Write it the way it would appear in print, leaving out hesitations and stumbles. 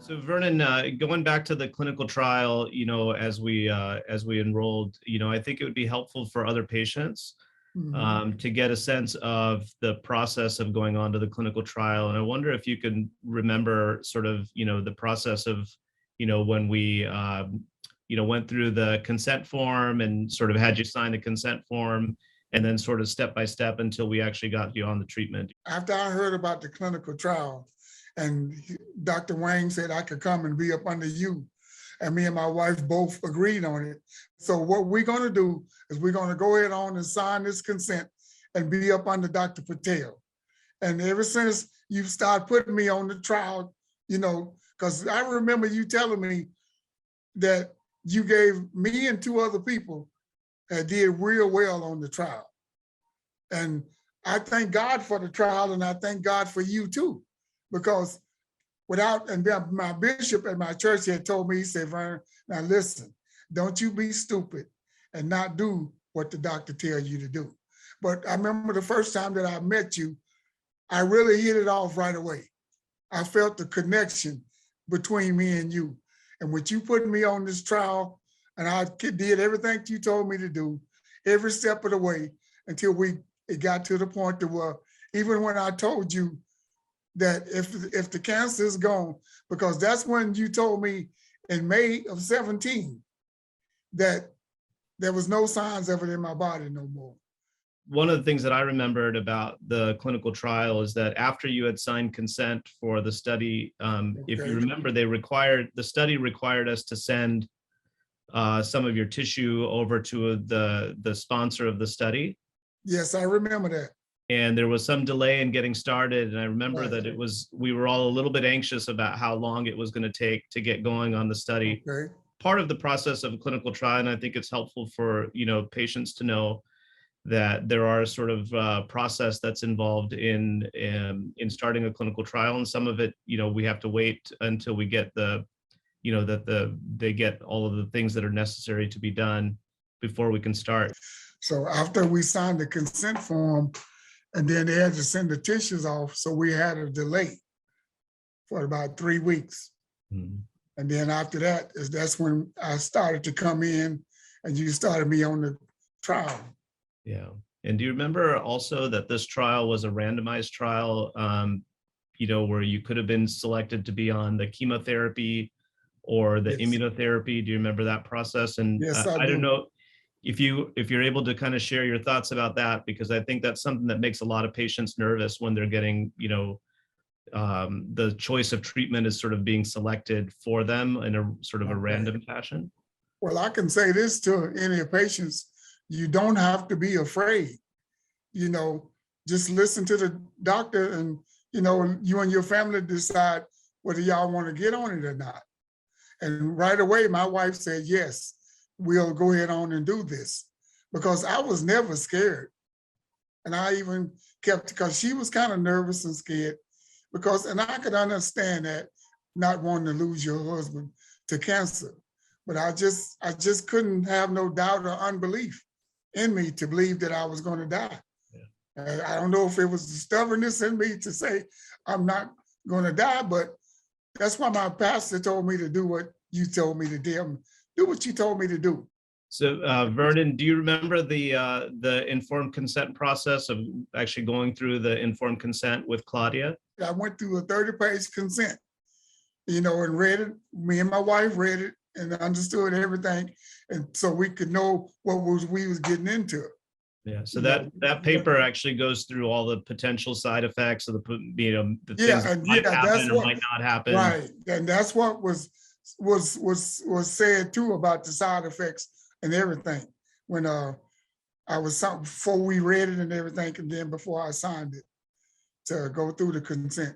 So Vernon, going back to the clinical trial, as we enrolled, I think it would be helpful for other patients to get a sense of the process of going on to the clinical trial. And I wonder if you can remember sort of, the process of, when we, went through the consent form and sort of had you sign the consent form, and then sort of step by step until we actually got you on the treatment. After I heard about the clinical trial, and Dr. Wang said I could come and be up under you, and me and my wife both agreed on it. So what we're going to do is we're going to go ahead on and sign this consent and be up under Dr. Patel. And ever since you started putting me on the trial, because I remember you telling me that you gave me and 2 other people that did real well on the trial. And I thank God for the trial, and I thank God for you too, because my bishop at my church had told me, he said, Vernon, now listen, don't you be stupid and not do what the doctor tells you to do. But I remember the first time that I met you, I really hit it off right away. I felt the connection between me and you. And when you put me on this trial, and I did everything you told me to do, every step of the way, until it got to the point to where, even when I told you that if the cancer is gone, because that's when you told me in May of 17 that there was no signs of it in my body no more. One of the things that I remembered about the clinical trial is that after you had signed consent for the study, if you remember, the study required us to send some of your tissue over to the sponsor of the study. Yes, I remember that. And there was some delay in getting started. And I remember that we were all a little bit anxious about how long it was going to take to get going on the study. Okay. Part of the process of a clinical trial, and I think it's helpful for, patients to know that there are sort of process that's involved in starting a clinical trial. And some of it, we have to wait until we get they get all of the things that are necessary to be done before we can start. So after we signed the consent form, and then they had to send the tissues off, so we had a delay for about 3 weeks. Mm-hmm. And then after that, that's when I started to come in, and you started me on the trial. Yeah. And do you remember also that this trial was a randomized trial, where you could have been selected to be on the chemotherapy or the immunotherapy? Do you remember that process? And yes, I don't know if you're able to kind of share your thoughts about that, because I think that's something that makes a lot of patients nervous when they're getting, the choice of treatment is sort of being selected for them in a sort of a random fashion. Well, I can say this to any patients: you don't have to be afraid. Just listen to the doctor, and you and your family decide whether y'all want to get on it or not. And right away, my wife said, yes, we'll go ahead on and do this, because I was never scared. And I even kept, because she was kind of nervous and scared, and I could understand that, not wanting to lose your husband to cancer. But I just couldn't have no doubt or unbelief in me to believe that I was going to die. Yeah. I don't know if it was the stubbornness in me to say I'm not going to die, but that's why my pastor told me to do what you told me to do. Do what you told me to do. So Vernon, do you remember the informed consent process of actually going through the informed consent with Claudia? I went through a 30-page consent, and read it. Me and my wife read it and understood everything, and so we could know what we was getting into. Yeah, so that paper actually goes through all the potential side effects of the things that might happen or might not happen. Right, and that's what was said too about the side effects and everything when I was before we read it and everything, and then before I signed it to go through the consent.